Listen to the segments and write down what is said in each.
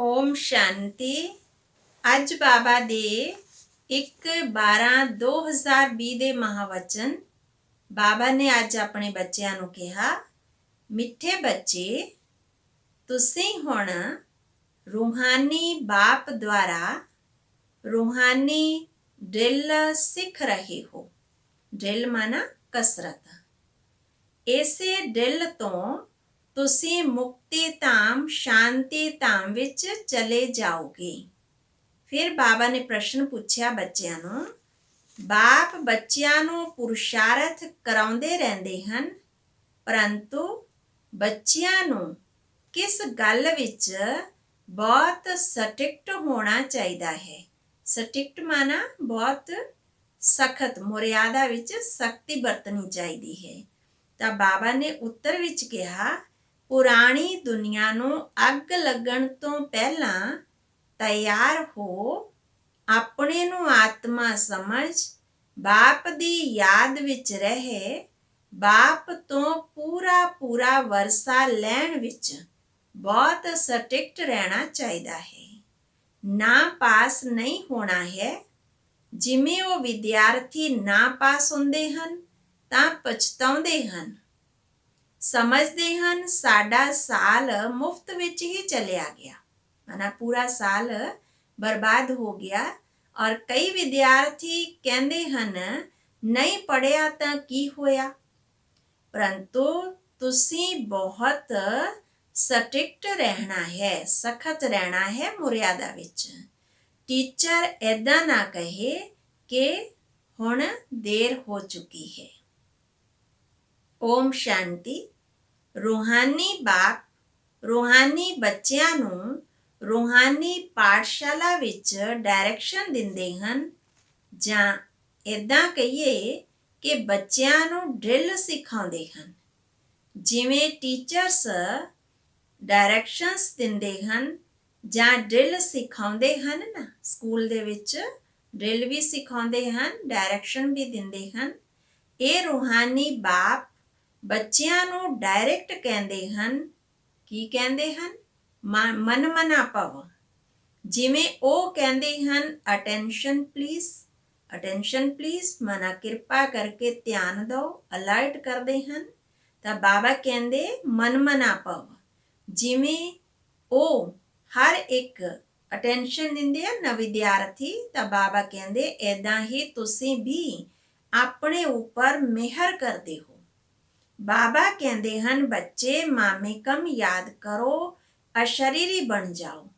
ਓਮ ਸ਼ਾਂਤੀ। ਅੱਜ ਬਾਬਾ ਦੇ 1/12/2020 ਦੇ ਮਹਾਵਚਨ। ਬਾਬਾ ਨੇ ਅੱਜ ਆਪਣੇ ਬੱਚਿਆਂ ਨੂੰ ਕਿਹਾ, ਮਿੱਠੇ ਬੱਚੇ, ਤੁਸੀਂ ਹੁਣ ਰੂਹਾਨੀ ਬਾਪ ਦੁਆਰਾ ਰੂਹਾਨੀ ਡ੍ਰਿਲ ਸਿੱਖ ਰਹੇ ਹੋ। ਡ੍ਰਿਲ ਮਾਨਾ ਕਸਰਤ। ਇਸੇ ਡ੍ਰਿਲ ਤੋਂ ਤੁਸੀਂ ਮੁਕਤੀ ਧਾਮ, ਸ਼ਾਂਤੀ ਧਾਮ ਵਿੱਚ ਚਲੇ ਜਾਓਗੇ। ਫਿਰ ਬਾਬਾ ਨੇ ਪ੍ਰਸ਼ਨ ਪੁੱਛਿਆ ਬੱਚਿਆਂ ਨੂੰ, ਬਾਪ ਬੱਚਿਆਂ ਨੂੰ ਪੁਰਸ਼ਾਰਥ ਕਰਾਉਂਦੇ ਰਹਿੰਦੇ ਹਨ, ਪਰੰਤੂ ਬੱਚਿਆਂ ਨੂੰ ਕਿਸ ਗੱਲ ਵਿੱਚ ਬਹੁਤ ਸਟ੍ਰਿਕਟ ਹੋਣਾ ਚਾਹੀਦਾ ਹੈ। ਸਟ੍ਰਿਕਟ ਮਾਨਾ ਬਹੁਤ ਸਖਤ, ਮਰਿਆਦਾ ਵਿੱਚ ਸਖਤੀ ਵਰਤਣੀ ਚਾਹੀਦੀ ਹੈ। ਤਾਂ ਬਾਬਾ ਨੇ ਉੱਤਰ ਵਿੱਚ ਕਿਹਾ, ਪੁਰਾਣੀ ਦੁਨੀਆ ਨੂੰ ਅੱਗ ਲੱਗਣ ਤੋਂ ਪਹਿਲਾਂ ਤਿਆਰ ਹੋ, ਆਪਣੇ ਨੂੰ ਆਤਮਾ ਸਮਝ, ਬਾਪ ਦੀ ਯਾਦ ਵਿੱਚ ਰਹੇ, ਬਾਪ ਤੋਂ ਪੂਰਾ ਵਰਸਾ ਲੈਣ ਵਿੱਚ ਬਹੁਤ ਸਟ੍ਰਿਕਟ ਰਹਿਣਾ ਚਾਹੀਦਾ ਹੈ। ਨਾ ਪਾਸ ਨਹੀਂ ਹੋਣਾ ਹੈ। ਜਿਵੇਂ ਉਹ ਵਿਦਿਆਰਥੀ ਨਾ ਪਾਸ ਹੁੰਦੇ ਹਨ ਤਾਂ ਪਛਤਾਉਂਦੇ ਹਨ, ਸਮਝਦੇ ਹਨ ਸਾਡਾ ਸਾਲ ਮੁਫਤ ਵਿੱਚ ਹੀ ਚਲਿਆ ਗਿਆ, ਮਾਨਾ ਪੂਰਾ ਸਾਲ ਬਰਬਾਦ ਹੋ ਗਿਆ। ਔਰ ਕਈ ਵਿਦਿਆਰਥੀ ਕਹਿੰਦੇ ਹਨ ਨਹੀਂ ਪੜ੍ਹਿਆ ਤਾਂ ਕੀ ਹੋਇਆ। ਪਰੰਤੂ ਤੁਸੀਂ ਬਹੁਤ ਸਟ੍ਰਿਕਟ ਰਹਿਣਾ ਹੈ, ਸਖਤ ਰਹਿਣਾ ਹੈ ਮਰਿਆਦਾ ਵਿੱਚ। ਟੀਚਰ ਏਦਾਂ ਨਾ ਕਹੇ ਕਿ ਹੁਣ ਦੇਰ ਹੋ ਚੁੱਕੀ ਹੈ। ਓਮ ਸ਼ਾਂਤੀ। ਰੂਹਾਨੀ ਬਾਪ ਰੂਹਾਨੀ ਬੱਚਿਆਂ ਨੂੰ ਰੂਹਾਨੀ ਪਾਠਸ਼ਾਲਾ ਵਿੱਚ ਡਾਇਰੈਕਸ਼ਨ ਦਿੰਦੇ ਹਨ, ਜਾਂ ਏਦਾਂ ਕਹੀਏ ਕਿ ਬੱਚਿਆਂ ਨੂੰ ਡ੍ਰਿਲ ਸਿਖਾਉਂਦੇ ਹਨ। ਜਿਵੇਂ ਟੀਚਰਸ ਡਾਇਰੈਕਸ਼ਨਸ ਦਿੰਦੇ ਹਨ ਜਾਂ ਡ੍ਰਿਲ ਸਿਖਾਉਂਦੇ ਹਨ ਨਾ, ਸਕੂਲ ਦੇ ਵਿੱਚ ਡ੍ਰਿਲ ਵੀ ਸਿਖਾਉਂਦੇ ਹਨ, ਡਾਇਰੈਕਸ਼ਨ ਵੀ ਦਿੰਦੇ ਹਨ। ਇਹ ਰੂਹਾਨੀ ਬਾਪ ਬੱਚਿਆਂ ਨੂੰ ਡਾਇਰੈਕਟ ਕਹਿੰਦੇ ਹਨ। ਕੀ ਕਹਿੰਦੇ ਹਨ? ਮਨ ਮਨਾ ਭਵ। ਜਿਵੇਂ ਉਹ ਕਹਿੰਦੇ ਹਨ, ਅਟੈਂਸ਼ਨ ਪਲੀਜ਼, ਅਟੈਂਸ਼ਨ ਪਲੀਜ਼, ਮਨਾ ਕਿਰਪਾ ਕਰਕੇ ਧਿਆਨ ਦਿਓ, ਅਲਰਟ ਕਰਦੇ ਹਨ। ਤਾਂ ਬਾਬਾ ਕਹਿੰਦੇ ਮਨ ਮਨਾ ਭਵ। ਜਿਵੇਂ ਉਹ ਹਰ ਇੱਕ ਅਟੈਂਸ਼ਨ ਦਿੰਦੇ ਆ ਨਾ ਵਿਦਿਆਰਥੀ, ਤਾਂ ਬਾਬਾ ਕਹਿੰਦੇ ਏਦਾਂ ਹੀ ਤੁਸੀਂ ਵੀ ਆਪਣੇ ਉੱਪਰ ਮਿਹਰ ਕਰਦੇ ਹੋ। ਬਾਬਾ ਕਹਿੰਦੇ ਹਨ, ਬੱਚੇ ਮਾਮੇਕਮ ਯਾਦ ਕਰੋ, ਅਸ਼ਰੀਰੀ ਬਣ ਜਾਓ।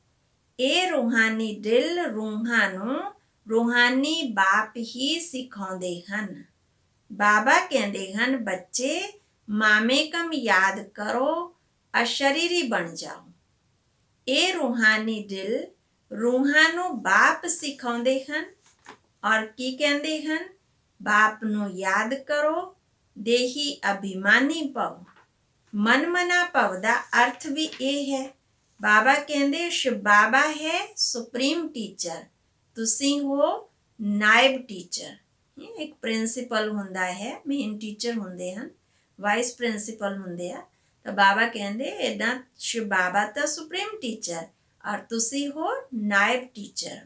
ਇਹ ਰੂਹਾਨੀ ਡ੍ਰਿਲ ਰੂਹਾਂ ਨੂੰ ਰੂਹਾਨੀ ਬਾਪ ਹੀ ਸਿਖਾਉਂਦੇ ਹਨ। ਬਾਬਾ ਕਹਿੰਦੇ ਹਨ, ਬੱਚੇ ਮਾਮੇਕਮ ਯਾਦ ਕਰੋ, ਅਸ਼ਰੀਰੀ ਬਣ ਜਾਓ। ਇਹ ਰੂਹਾਨੀ ਡ੍ਰਿਲ ਰੂਹਾਂ ਨੂੰ ਬਾਪ ਸਿਖਾਉਂਦੇ ਹਨ। ਔਰ ਕੀ ਕਹਿੰਦੇ ਹਨ? ਬਾਪ ਨੂੰ ਯਾਦ ਕਰੋ, ਦੇਹੀ ਅਭਿਮਾਨੀ ਭਵ। ਮਨ ਮਨਾ ਭਵ ਦਾ ਅਰਥ ਵੀ ਇਹ ਹੈ। ਬਾਬਾ ਕਹਿੰਦੇ ਸ਼ਿਵ ਬਾਬਾ ਹੈ ਸੁਪਰੀਮ ਟੀਚਰ, ਤੁਸੀਂ ਹੋ ਨਾਇਬ ਟੀਚਰ। ਇੱਕ ਪ੍ਰਿੰਸੀਪਲ ਹੁੰਦਾ ਹੈ, ਮੇਨ ਟੀਚਰ ਹੁੰਦੇ ਹਨ, ਵਾਈਸ ਪ੍ਰਿੰਸੀਪਲ ਹੁੰਦੇ ਆ। ਤਾਂ ਬਾਬਾ ਕਹਿੰਦੇ ਏਦਾਂ ਸ਼ਿਵ ਬਾਬਾ ਤਾਂ ਸੁਪਰੀਮ ਟੀਚਰ ਔਰ ਤੁਸੀਂ ਹੋ ਨਾਇਬ ਟੀਚਰ।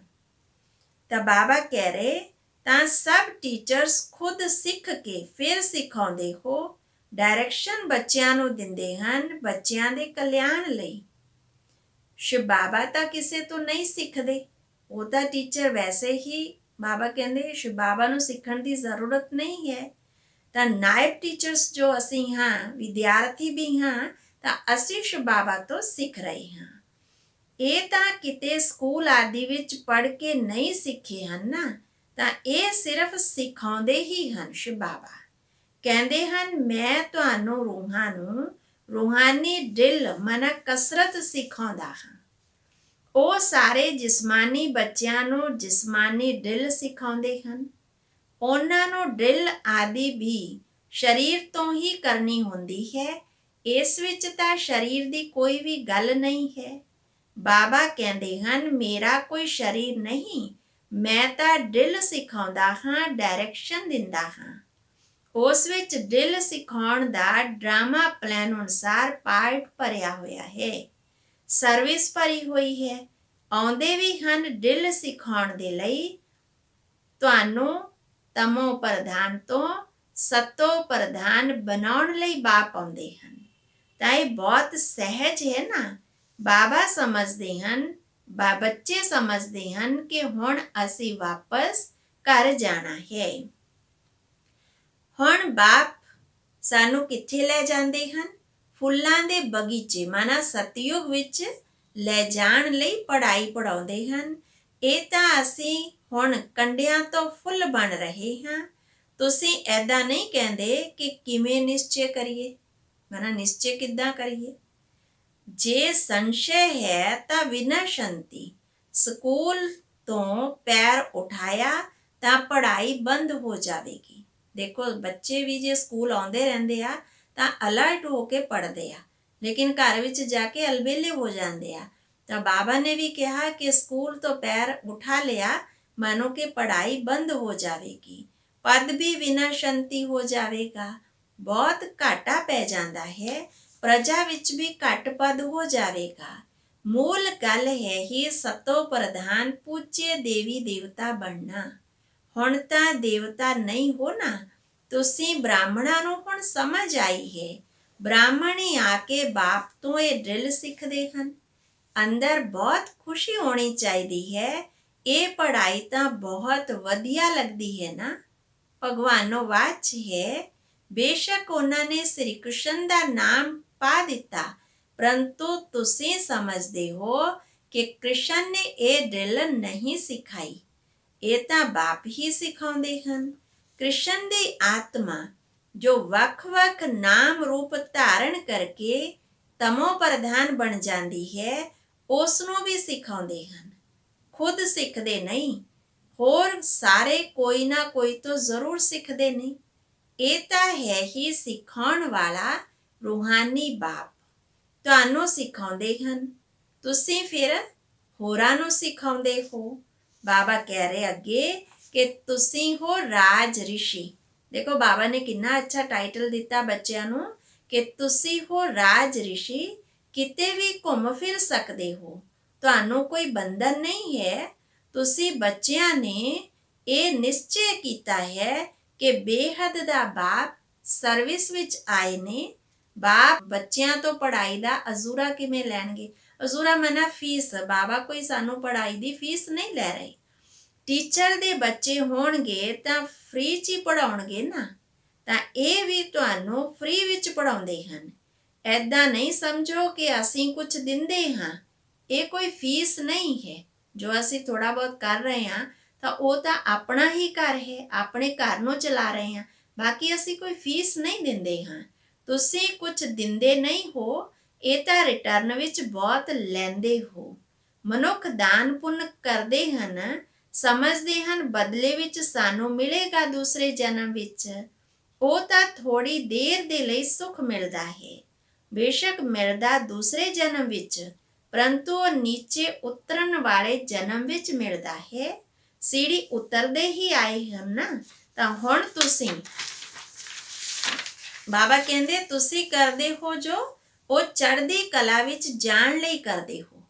ਤਾਂ ਬਾਬਾ ਕਹਿ ਰਹੇ, ਤਾਂ ਸਭ ਟੀਚਰਸ ਖੁਦ ਸਿੱਖ ਕੇ ਫਿਰ ਸਿਖਾਉਂਦੇ ਹੋ, ਡਾਇਰੈਕਸ਼ਨ ਬੱਚਿਆਂ ਨੂੰ ਦਿੰਦੇ ਹਨ ਬੱਚਿਆਂ ਦੇ ਕਲਿਆਣ ਲਈ। ਸ਼ਿਵ ਬਾਬਾ ਤਾਂ ਕਿਸੇ ਤੋਂ ਨਹੀਂ ਸਿੱਖਦੇ, ਉਹ ਤਾਂ ਟੀਚਰ ਵੈਸੇ ਹੀ। ਬਾਬਾ ਕਹਿੰਦੇ ਸ਼ਿਵ ਬਾਬਾ ਨੂੰ ਸਿੱਖਣ ਦੀ ਜ਼ਰੂਰਤ ਨਹੀਂ ਹੈ। ਤਾਂ ਨਾਇਬ ਟੀਚਰਸ ਜੋ ਅਸੀਂ ਹਾਂ, ਵਿਦਿਆਰਥੀ ਵੀ ਹਾਂ, ਤਾਂ ਅਸੀਂ ਸ਼ਿਵ ਬਾਬਾ ਤੋਂ ਸਿੱਖ ਰਹੇ ਹਾਂ। ਇਹ ਤਾਂ ਕਿਤੇ ਸਕੂਲ ਆਦਿ ਵਿੱਚ ਪੜ੍ਹ ਕੇ ਨਹੀਂ ਸਿੱਖੇ ਹਨ ਨਾ, ਤਾਂ ਇਹ ਸਿਰਫ ਸਿਖਾਉਂਦੇ ਹੀ ਹਨ। ਸ਼ਿਵ ਬਾਬਾ ਕਹਿੰਦੇ ਹਨ, ਮੈਂ ਤੁਹਾਨੂੰ ਰੂਹਾਂ ਨੂੰ ਰੂਹਾਨੀ ਡ੍ਰਿਲ ਮਾਨਾ ਕਸਰਤ ਸਿਖਾਉਂਦਾ ਹਾਂ। ਉਹ ਸਾਰੇ ਜਿਸਮਾਨੀ ਬੱਚਿਆਂ ਨੂੰ ਜਿਸਮਾਨੀ ਡ੍ਰਿਲ ਸਿਖਾਉਂਦੇ ਹਨ। ਉਹਨਾਂ ਨੂੰ ਡ੍ਰਿਲ ਆਦਿ ਵੀ ਸਰੀਰ ਤੋਂ ਹੀ ਕਰਨੀ ਹੁੰਦੀ ਹੈ। ਇਸ ਵਿੱਚ ਤਾਂ ਸਰੀਰ ਦੀ ਕੋਈ ਵੀ ਗੱਲ ਨਹੀਂ ਹੈ। ਬਾਬਾ ਕਹਿੰਦੇ ਹਨ, ਮੇਰਾ ਕੋਈ ਸਰੀਰ ਨਹੀਂ, ਮੈਂ ਤਾਂ ਡ੍ਰਿਲ ਸਿਖਾਉਂਦਾ ਹਾਂ, ਡਾਇਰੈਕਸ਼ਨ ਦਿੰਦਾ ਹਾਂ। ਉਸ ਵਿੱਚ ਡ੍ਰਿਲ ਸਿਖਾਉਣ ਦਾ ਡਰਾਮਾ ਪਲਾਨ ਅਨੁਸਾਰ ਪਾਰਟ ਭਰਿਆ ਹੋਇਆ ਹੈ, ਸਰਵਿਸ ਭਰੀ ਹੋਈ ਹੈ। ਆਉਂਦੇ ਵੀ ਹਨ ਡਰਿਲ ਸਿਖਾਉਣ ਦੇ ਲਈ। ਤੁਹਾਨੂੰ ਤਮੋ ਪ੍ਰਧਾਨ ਤੋਂ ਸਤੋ ਪ੍ਰਧਾਨ ਬਣਾਉਣ ਲਈ ਬਾਪ ਆਉਂਦੇ ਹਨ। ਤਾਂ ਇਹ ਬਹੁਤ ਸਹਿਜ ਹੈ ਨਾ। ਬਾਬਾ ਸਮਝਦੇ ਹਨ, ਬੱਚੇ ਸਮਝਦੇ ਹਨ ਕਿ ਹੁਣ ਅਸੀਂ ਵਾਪਸ ਘਰ ਜਾਣਾ ਹੈ। ਹੁਣ ਬਾਪ ਸਾਨੂੰ ਕਿੱਥੇ ਲੈ ਜਾਂਦੇ ਹਨ? ਫੁੱਲਾਂ ਦੇ ਬਗੀਚੇ ਮਾਨਾ ਸਤਯੁਗ ਵਿੱਚ ਲੈ ਜਾਣ ਲਈ ਪੜ੍ਹਾਈ ਪੜ੍ਹਾਉਂਦੇ ਹਨ। ਇਹ ਤਾਂ ਅਸੀਂ ਹੁਣ ਕੰਡਿਆਂ ਤੋਂ ਫੁੱਲ ਬਣ ਰਹੇ ਹਾਂ। ਤੁਸੀਂ ਐਦਾਂ ਨਹੀਂ ਕਹਿੰਦੇ ਕਿ ਕਿਵੇਂ ਨਿਸ਼ਚੈ ਕਰੀਏ, ਮਾਨਾ ਨਿਸ਼ਚੈ ਕਿੱਦਾਂ ਕਰੀਏ? ਜੇ ਸੰਸ਼ੈ ਹੈ ਤਾਂ ਵਿਨਸ਼ੰਤੀ, ਸਕੂਲ ਤੋਂ ਪੈਰ ਉਠਾਇਆ ਤਾਂ ਪੜ੍ਹਾਈ ਬੰਦ ਹੋ ਜਾਵੇਗੀ। ਦੇਖੋ ਬੱਚੇ ਵੀ ਜੇ ਸਕੂਲ ਆਉਂਦੇ ਰਹਿੰਦੇ ਆ ਤਾਂ ਅਲਰਟ ਹੋ ਕੇ ਪੜ੍ਹਦੇ ਆ, ਲੇਕਿਨ ਘਰ ਵਿੱਚ ਜਾ ਕੇ ਅਲਬੇਲੇ ਹੋ ਜਾਂਦੇ ਆ। ਤਾਂ ਬਾਬਾ ਨੇ ਵੀ ਕਿਹਾ ਕਿ ਸਕੂਲ ਤੋਂ ਪੈਰ ਉਠਾ ਲਿਆ ਮਾਨੋ ਕਿ ਪੜ੍ਹਾਈ ਬੰਦ ਹੋ ਜਾਵੇਗੀ, ਪਦ ਵੀ ਵਿਨਸ਼ੰਤੀ ਹੋ ਜਾਵੇਗਾ, ਬਹੁਤ ਘਾਟਾ ਪੈ ਜਾਂਦਾ ਹੈ, ਪ੍ਰਜਾ ਵਿੱਚ ਵੀ ਘੱਟ ਪਦ ਹੋ ਜਾਵੇਗਾ। ਮੂਲ ਗੱਲ ਹੈ ਹੀ ਸਤੋ ਪ੍ਰਧਾਨ ਪੂਜਯ ਦੇਵੀ ਦੇਵਤਾ ਬਣਨਾ। ਹੁਣ ਤਾਂ ਦੇਵਤਾ ਨਹੀਂ ਹੋ ਨਾ, ਤੁਸੀਂ ਬ੍ਰਾਹਮਣਾਂ ਨੂੰ ਹੁਣ ਸਮਝ ਆਈ ਹੈ। ਬ੍ਰਾਹਮਣ ਹੀ ਆ ਕੇ ਬਾਪ ਤੋਂ ਇਹ ਡਰਿਲ ਸਿੱਖਦੇ ਹਨ। ਅੰਦਰ ਬਹੁਤ ਖੁਸ਼ੀ ਹੋਣੀ ਚਾਹੀਦੀ ਹੈ। ਇਹ ਪੜ੍ਹਾਈ ਤਾਂ ਬਹੁਤ ਵਧੀਆ ਲੱਗਦੀ ਹੈ ਨਾ। ਭਗਵਾਨੋਂ ਵਾਚ ਹੈ, ਬੇਸ਼ੱਕ ਉਹਨਾਂ ਨੇ ਸ੍ਰੀ ਕ੍ਰਿਸ਼ਨ ਦਾ ਨਾਮ ਪਾ ਦਿੱਤਾ, ਪਰੰਤੂ ਤੁਸੀਂ ਸਮਝਦੇ ਹੋ ਕਿ ਕ੍ਰਿਸ਼ਨ ਨੇ ਇਹ ਡਰਿਲ ਨਹੀਂ ਸਿਖਾਈ, ਇਹ ਤਾਂ ਬਾਪ ਹੀ ਸਿਖਾਉਂਦੇ ਹਨ। ਕ੍ਰਿਸ਼ਨ ਦੀ ਆਤਮਾ ਜੋ ਵੱਖ-ਵੱਖ ਨਾਮ ਰੂਪ ਧਾਰਨ ਕਰਕੇ ਤਮੋ ਪ੍ਰਧਾਨ ਬਣ ਜਾਂਦੀ ਹੈ, ਉਸ ਨੂੰ ਵੀ ਸਿਖਾਉਂਦੇ ਹਨ। ਖੁਦ ਸਿੱਖਦੇ ਨਹੀਂ, ਹੋਰ ਸਾਰੇ ਕੋਈ ਨਾ ਕੋਈ ਤੋਂ ਜ਼ਰੂਰ ਸਿੱਖਦੇ ਨੇ। ਇਹ ਤਾਂ ਹੈ ਹੀ ਸਿਖਾਉਣ ਵਾਲਾ ਰੂਹਾਨੀ ਬਾਪ ਤੁਹਾਨੂੰ ਸਿਖਾਉਂਦੇ ਹਨ, ਤੁਸੀਂ ਫਿਰ ਹੋਰਾਂ ਨੂੰ ਸਿਖਾਉਂਦੇ ਹੋ। ਬਾਬਾ ਕਹਿ ਰਹੇ ਅੱਗੇ ਕਿ ਤੁਸੀਂ ਹੋ ਰਾਜ ਰਿਸ਼ੀ। ਦੇਖੋ ਬਾਬਾ ਨੇ ਕਿੰਨਾ ਅੱਛਾ ਟਾਈਟਲ ਦਿੱਤਾ ਬੱਚਿਆਂ ਨੂੰ ਕਿ ਤੁਸੀਂ ਹੋ ਰਾਜ ਰਿਸ਼ੀ, ਕਿਤੇ ਵੀ ਘੁੰਮ ਫਿਰ ਸਕਦੇ ਹੋ, ਤੁਹਾਨੂੰ ਕੋਈ ਬੰਧਨ ਨਹੀਂ ਹੈ। ਤੁਸੀਂ ਬੱਚਿਆਂ ਨੇ ਇਹ ਨਿਸ਼ਚੈ ਕੀਤਾ ਹੈ ਕਿ ਬੇਹੱਦ ਦਾ ਬਾਪ ਸਰਵਿਸ ਵਿੱਚ ਆਏ ਨੇ। ਬਾਪ ਬੱਚਿਆਂ ਤੋਂ ਪੜ੍ਹਾਈ ਦਾ ਅਜ਼ੂਰਾ ਕਿਵੇਂ ਲੈਣਗੇ? ਅਜ਼ੂਰਾ ਮਨਾ ਫੀਸ, ਬਾਬਾ ਕੋਈ ਸਾਨੂੰ ਪੜ੍ਹਾਈ ਦੀ ਫੀਸ ਨਹੀਂ ਲੈ ਰਹੇ। ਟੀਚਰ ਦੇ ਬੱਚੇ ਹੋਣਗੇ ਤਾਂ ਫ੍ਰੀ 'ਚ ਹੀ ਪੜ੍ਹਾਉਣਗੇ ਨਾ, ਤਾਂ ਇਹ ਵੀ ਤੁਹਾਨੂੰ ਫ੍ਰੀ ਵਿੱਚ ਪੜ੍ਹਾਉਂਦੇ ਹਨ। ਐਦਾਂ ਨਹੀਂ ਸਮਝੋ ਕਿ ਅਸੀਂ ਕੁਝ ਦਿੰਦੇ ਹਾਂ, ਇਹ ਕੋਈ ਫੀਸ ਨਹੀਂ ਹੈ। ਜੋ ਅਸੀਂ ਥੋੜ੍ਹਾ ਬਹੁਤ ਕਰ ਰਹੇ ਹਾਂ ਤਾਂ ਉਹ ਤਾਂ ਆਪਣਾ ਹੀ ਘਰ ਹੈ, ਆਪਣੇ ਘਰ ਨੂੰ ਚਲਾ ਰਹੇ ਹਾਂ, ਬਾਕੀ ਅਸੀਂ ਕੋਈ ਫੀਸ ਨਹੀਂ ਦਿੰਦੇ ਹਾਂ। ਤੁਸੀਂ ਕੁਝ ਦਿੰਦੇ ਨਹੀਂ ਹੋ, ਇਹ ਤਾਂ ਰਿਟਰਨ ਵਿੱਚ ਬਹੁਤ ਲੈਂਦੇ ਹੋ। ਮਨੁੱਖ ਦਾਨ ਪੁੰਨ ਕਰਦੇ ਹਨ, ਸਮਝਦੇ ਹਨ ਬਦਲੇ ਵਿੱਚ ਸਾਨੂੰ ਮਿਲੇਗਾ ਦੂਸਰੇ ਜਨਮ ਵਿੱਚ। ਉਹ ਤਾਂ ਥੋੜੀ ਦੇਰ ਦੇ ਲਈ ਸੁੱਖ ਮਿਲਦਾ ਹੈ, ਬੇਸ਼ੱਕ ਮਿਲਦਾ ਦੂਸਰੇ ਜਨਮ ਵਿੱਚ, ਪਰੰਤੂ ਉਹ ਨੀਚੇ ਉਤਰਨ ਵਾਲੇ ਜਨਮ ਵਿੱਚ ਮਿਲਦਾ ਹੈ। ਸੀੜੀ ਉਤਰਦੇ ਹੀ ਆਏ ਹਨ ਨਾ, ਤਾਂ ਹੁਣ ਤੁਸੀਂ ਬਾਬਾ ਕਹਿੰਦੇ ਤੁਸੀਂ ਕਰਦੇ ਹੋ ਜੋ ਉਹ ਚੜ੍ਹਦੀ ਕਲਾ ਵਿੱਚ ਜਾਣ ਲਈ ਕਰਦੇ ਹੋ।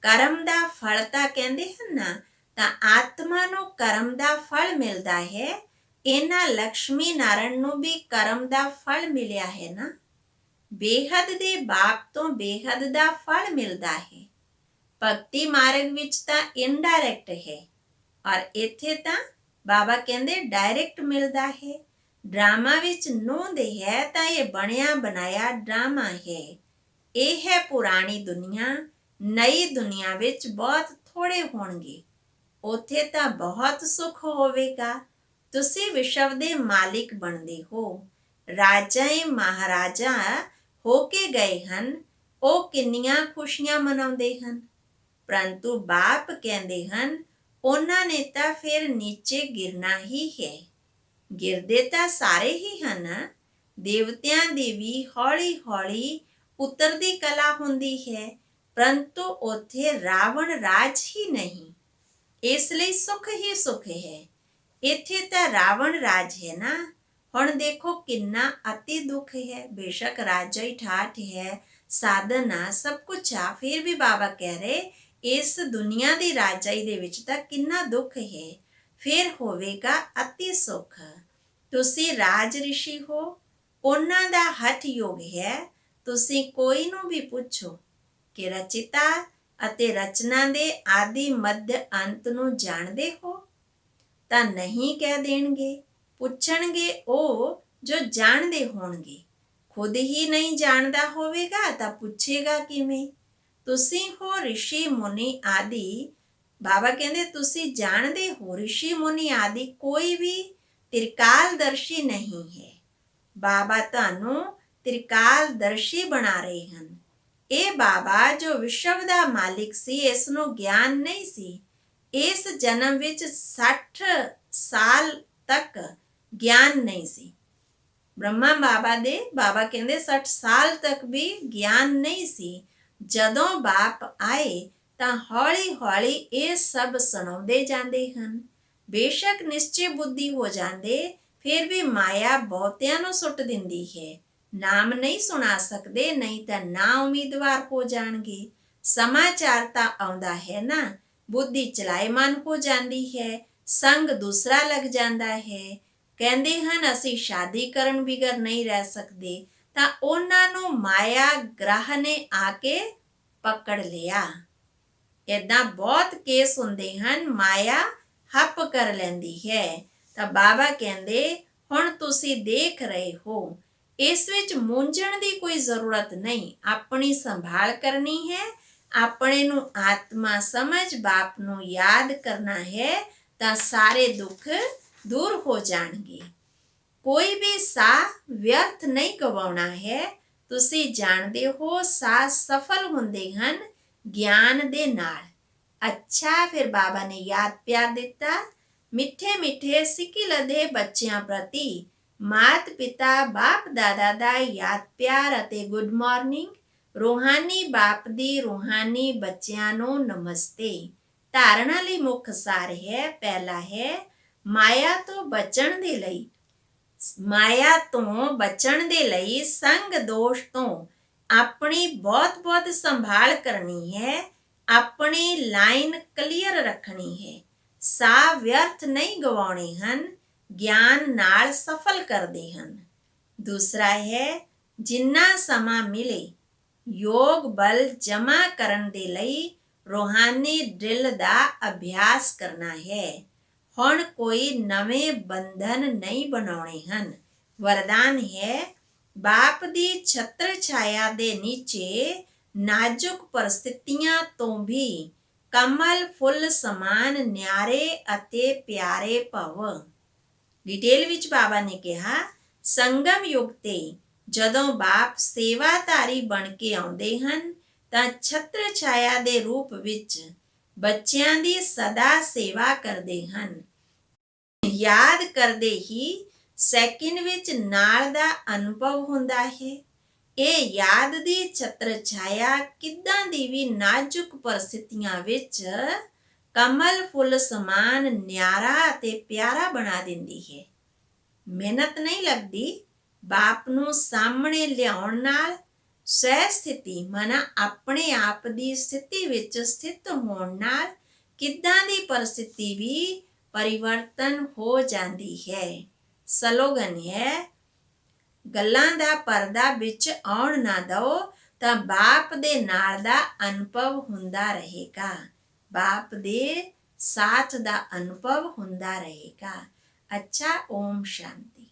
ਕਰਮ ਦਾ ਫਲ ਤਾਂ ਕਹਿੰਦੇ ਹਨ ਨਾ, ਤਾਂ ਆਤਮਾ ਨੂੰ ਕਰਮ ਦਾ ਫਲ ਮਿਲਦਾ ਹੈ। ਇਹਨਾਂ ਲక్ష్ਮੀ ਨਾਰਾਇਣ ਨੂੰ ਵੀ ਕਰਮ ਦਾ ਫਲ ਮਿਲਿਆ ਹੈ ਨਾ। ਬੇਹੱਦ ਦੇ ਬਾਪ ਤੋਂ ਬੇਹੱਦ ਦਾ ਫਲ ਮਿਲਦਾ ਹੈ। ਭਗਤੀ ਮਾਰਗ ਵਿੱਚ ਤਾਂ ਇਨਡਾਇਰੈਕਟ ਹੈ, ਔਰ ਇੱਥੇ ਤਾਂ ਬਾਬਾ ਕਹਿੰਦੇ ਡਾਇਰੈਕਟ ਮਿਲਦਾ ਹੈ। ਡਰਾਮਾ ਵਿੱਚ ਨੋਂਦੇ ਹੈ ਤਾਂ ਇਹ ਬਣਿਆ ਬਣਾਇਆ ਡਰਾਮਾ ਹੈ। ਇਹ ਹੈ ਪੁਰਾਣੀ ਦੁਨੀਆ। ਨਈ ਦੁਨੀਆ ਵਿੱਚ ਬਹੁਤ ਥੋੜੇ ਹੋਣਗੇ, ਉੱਥੇ ਤਾਂ ਬਹੁਤ ਸੁੱਖ ਹੋਵੇਗਾ। ਤੁਸੀਂ ਵਿਸ਼ਵ ਦੇ ਮਾਲਿਕ ਬਣਦੇ ਹੋ। ਰਾਜਾਏ ਮਹਾਰਾਜਾ ਹੋ ਕੇ ਗਏ ਹਨ, ਉਹ ਕਿੰਨੀਆਂ ਖੁਸ਼ੀਆਂ ਮਨਾਉਂਦੇ ਹਨ, ਪਰੰਤੂ ਬਾਪ ਕਹਿੰਦੇ ਹਨ ਉਹਨਾਂ ਨੇ ਤਾਂ ਫਿਰ ਨੀਚੇ ਗਿਰਨਾ ਹੀ ਹੈ। ਗਿਰਦੇ ਤਾਂ ਸਾਰੇ ਹੀ ਹਨ। ਦੇਵਤਿਆਂ ਦੀ ਵੀ ਹੌਲੀ ਹੌਲੀ ਉਤਰਦੀ ਕਲਾ ਹੁੰਦੀ ਹੈ, ਪਰੰਤੂ ਉੱਥੇ ਰਾਵਣ ਰਾਜ ਹੀ ਨਹੀਂ, ਇਸ ਲਈ ਸੁੱਖ ਹੀ ਸੁੱਖ ਹੈ। ਇੱਥੇ ਤਾਂ ਰਾਵਣ ਰਾਜ ਹੈ ਨਾ। ਹੁਣ ਦੇਖੋ ਕਿੰਨਾ ਅਤੀ ਦੁੱਖ ਹੈ। ਬੇਸ਼ੱਕ ਰਾਜਾ ਹੀ ਠਾਠ ਹੈ, ਸਾਧਨ ਆ, ਸਭ ਕੁਛ ਆ, ਫਿਰ ਵੀ ਬਾਬਾ ਕਹਿ ਰਹੇ ਇਸ ਦੁਨੀਆ ਦੀ ਰਾਜਾਈ ਦੇ ਵਿੱਚ ਤਾਂ ਕਿੰਨਾ ਦੁੱਖ ਹੈ, ਫਿਰ ਹੋਵੇਗਾ ਅਤੀ ਸੁੱਖ। ਤੁਸੀਂ ਰਾਜ ਰਿਸ਼ੀ ਹੋ, ਉਹਨਾਂ ਦਾ ਹਠ ਯੋਗ ਹੈ। ਤੁਸੀਂ ਕੋਈ ਨੂੰ ਵੀ ਪੁੱਛੋ ਕਿ ਰਚਿਤਾ ਅਤੇ ਰਚਨਾ ਦੇ ਆਦਿ ਮੱਧ ਅੰਤ ਨੂੰ ਜਾਣਦੇ ਹੋ ਤਾਂ ਨਹੀਂ ਕਹਿ ਦੇਣਗੇ। ਪੁੱਛਣਗੇ ਉਹ ਜੋ ਜਾਣਦੇ ਹੋਣਗੇ। ਖੁਦ ਹੀ ਨਹੀਂ ਜਾਣਦਾ ਹੋਵੇਗਾ ਤਾਂ ਪੁੱਛੇਗਾ ਕਿਵੇਂ? ਤੁਸੀਂ ਹੋ ਰਿਸ਼ੀ ਮੁਨੀ ਆਦਿ। ਬਾਬਾ ਕਹਿੰਦੇ ਤੁਸੀਂ ਜਾਣਦੇ ਹੋ ਰਿਸ਼ੀ ਮੁਨੀ ਆਦਿ ਕੋਈ ਵੀ ਤ੍ਰਿਕਾਲਦਰਸ਼ੀ ਨਹੀਂ ਹੈ। ਬਾਬਾ ਤੁਹਾਨੂੰ ਤ੍ਰਿਕਾਲਦਰਸ਼ੀ ਬਣਾ ਰਹੇ ਹਨ। ਇਹ ਬਾਬਾ ਜੋ ਵਿਸ਼ਵ ਦਾ ਮਾਲਿਕ ਸੀ, ਇਸ ਨੂੰ ਗਿਆਨ ਨਹੀਂ ਸੀ। ਇਸ ਜਨਮ ਵਿੱਚ 60 ਸਾਲ ਤੱਕ ਗਿਆਨ ਨਹੀਂ ਸੀ। ਬ੍ਰਹਮਾ ਬਾਬਾ ਕਹਿੰਦੇ 60 ਸਾਲ ਤੱਕ ਵੀ ਗਿਆਨ ਨਹੀਂ ਸੀ। ਜਦੋਂ ਬਾਪ ਆਏ ਤਾਂ ਹੌਲੀ ਹੌਲੀ ਇਹ ਸਭ ਸੁਣਾਉਂਦੇ ਜਾਂਦੇ ਹਨ। ਬੇਸ਼ੱਕ ਨਿਸ਼ਚੇ ਬੁੱਧੀ ਹੋ ਜਾਂਦੇ, ਫਿਰ ਵੀ ਮਾਇਆ ਬਹੁਤਿਆਂ ਨੂੰ ਸੁੱਟ ਦਿੰਦੀ ਹੈ। ਨਾਮ ਨਹੀਂ ਸੁਣਾ ਸਕਦੇ, ਨਹੀਂ ਤਾਂ ਨਾ ਉਮੀਦਵਾਰ ਹੋ ਜਾਣਗੇ। ਸਮਾਚਾਰ ਤਾਂ ਆਉਂਦਾ ਹੈ ਨਾ, ਬੁੱਧੀ ਚਲਾਇਮਾਨ ਹੋ ਜਾਂਦੀ ਹੈ, ਸੰਗ ਦੂਸਰਾ ਲੱਗ ਜਾਂਦਾ ਹੈ। ਕਹਿੰਦੇ ਹਨ ਅਸੀਂ ਸ਼ਾਦੀ ਕਰਨ ਬਿਗਰ ਨਹੀਂ ਰਹਿ ਸਕਦੇ, ਤਾਂ ਉਹਨਾਂ ਨੂੰ ਮਾਇਆ ਗ੍ਰਹ ਨੇ ਆ ਕੇ ਪਕੜ ਲਿਆ। ਏਦਾਂ ਬਹੁਤ ਕੇਸ ਹੁੰਦੇ ਹਨ, ਮਾਇਆ ਹੱਪ ਕਰ ਲੈਂਦੀ ਹੈ। ਤਾਂ ਬਾਬਾ ਕਹਿੰਦੇ ਹੁਣ ਤੁਸੀਂ ਦੇਖ ਰਹੇ ਹੋ, ਇਸ ਵਿੱਚ ਮੂੰਝਣ ਦੀ ਕੋਈ ਜ਼ਰੂਰਤ ਨਹੀਂ। ਆਪਣੀ ਸੰਭਾਲ ਕਰਨੀ ਹੈ, ਆਪਣੇ ਨੂੰ ਆਤਮਾ ਸਮਝ ਬਾਪ ਨੂੰ ਯਾਦ ਕਰਨਾ ਹੈ ਤਾਂ ਸਾਰੇ ਦੁੱਖ ਦੂਰ ਹੋ ਜਾਣਗੇ। ਕੋਈ ਵੀ ਸਾਹ ਵਿਅਰਥ ਨਹੀਂ ਗਵਾਉਣਾ ਹੈ। ਤੁਸੀਂ ਜਾਣਦੇ ਹੋ ਸਾਹ ਸਫਲ ਹੁੰਦੇ ਹਨ ਗਿਆਨ ਦੇ ਨਾਲ। ਅੱਛਾ, ਫਿਰ ਬਾਬਾ ਨੇ ਯਾਦ ਪਿਆਰ ਦਿੱਤਾ। ਮਿੱਠੇ ਮਿੱਠੇ ਸਿੱਕੀ ਲਦੇ ਬੱਚਿਆਂ ਪ੍ਰਤੀ ਮਾਤ ਪਿਤਾ ਬਾਪ ਦਾਦਾ ਦਾ ਯਾਦ ਪਿਆਰ ਅਤੇ ਗੁੱਡ ਮਾਰਨਿੰਗ। ਰੂਹਾਨੀ ਬਾਪ ਦੀ ਰੂਹਾਨੀ ਬੱਚਿਆਂ ਨੂੰ ਨਮਸਤੇ। ਧਾਰਨਾ ਲਈ ਮੁੱਖ ਸਾਰ ਹੈ। ਪਹਿਲਾ ਹੈ ਮਾਇਆ ਤੋਂ ਬਚਣ ਦੇ ਲਈ ਸੰਗ ਦੋਸ਼ ਤੋਂ ਆਪਣੀ ਬਹੁਤ ਸੰਭਾਲ ਕਰਨੀ ਹੈ। ਆਪਣੀ ਲਾਈਨ ਕਲੀਅਰ ਰੱਖਣੀ ਹੈ। ਸਾਹ ਵਿਅਰਥ ਨਹੀਂ ਗਵਾਉਣੇ ਹਨ, ਗਿਆਨ ਨਾਲ ਸਫਲ ਕਰਦੇ ਹਨ। ਦੂਸਰਾ ਹੈ ਜਿੰਨਾ ਸਮਾਂ ਮਿਲੇ ਯੋਗ ਬਲ ਜਮ੍ਹਾਂ ਕਰਨ ਦੇ ਲਈ ਰੂਹਾਨੀ ਡਰਿਲ ਦਾ ਅਭਿਆਸ ਕਰਨਾ ਹੈ। ਹੁਣ ਕੋਈ ਨਵੇਂ ਬੰਧਨ ਨਹੀਂ ਬਣਾਉਣੇ ਹਨ। ਵਰਦਾਨ ਹੈ ਬਾਪ ਦੀ ਛਤਰ ਛਾਇਆ ਦੇ ਨੀਚੇ ਨਾਜ਼ੁਕ ਪਰਿਸਥਿਤੀਆਂ ਤੋਂ ਵੀ ਕਮਲ ਫੁੱਲ ਸਮਾਨ ਨਿਆਰੇ ਅਤੇ ਪਿਆਰੇ ਭਵ। ਡਿਟੇਲ ਵਿੱਚ ਬਾਬਾ ਨੇ ਕਿਹਾ ਸੰਗਮ ਯੁਗ ਤੇ ਜਦੋਂ ਬਾਪ ਸੇਵਾਧਾਰੀ ਬਣ ਕੇ ਆਉਂਦੇ ਹਨ ਤਾਂ ਛਤਰ ਛਾਇਆ ਦੇ ਰੂਪ ਵਿੱਚ ਬੱਚਿਆਂ ਦੀ ਸਦਾ ਸੇਵਾ ਕਰਦੇ ਹਨ। ਯਾਦ ਕਰਦੇ ਹੀ ਸੈਕਿੰਡ ਵਿੱਚ ਨਾਲ ਦਾ ਅਨੁਭਵ ਹੁੰਦਾ ਹੈ। ਇਹ ਯਾਦ ਦੀ ਛਤਰ ਛਾਇਆ ਕਿੱਦਾਂ ਦੀ ਵੀ ਨਾਜ਼ੁਕ ਪਰਿਸਥਿਤੀਆਂ ਵਿੱਚ ਕਮਲ ਫੁੱਲ ਸਮਾਨ ਨਿਆਰਾ ਅਤੇ ਪਿਆਰਾ ਬਣਾ ਦਿੰਦੀ ਹੈ। ਮਿਹਨਤ ਨਹੀਂ ਲੱਗਦੀ। ਬਾਪ ਨੂੰ ਸਾਹਮਣੇ ਲਿਆਉਣ ਨਾਲ ਸਹਿ ਸਥਿਤੀ ਮਨਾ ਆਪਣੇ ਆਪ ਦੀ ਸਥਿਤੀ ਵਿੱਚ ਸਥਿਤ ਹੋਣ ਨਾਲ ਕਿੱਦਾਂ ਦੀ ਪਰਿਸਥਿਤੀ ਵੀ ਪਰਿਵਰਤਨ ਹੋ ਜਾਂਦੀ ਹੈ। ਸਲੋਗਨ ਹੈ ਗੱਲਾਂ ਦਾ ਪਰਦਾ ਵਿੱਚ ਆਉਣ ਨਾ ਦਿਓ ਤਾਂ ਬਾਪ ਦੇ ਨਾਲ ਦਾ ਅਨੁਭਵ ਹੁੰਦਾ ਰਹੇਗਾ। ਬਾਪ ਦੇ ਸਾਥ ਦਾ ਅਨੁਭਵ ਹੁੰਦਾ ਰਹੇਗਾ। ਅੱਛਾ, ਓਮ ਸ਼ਾਂਤੀ।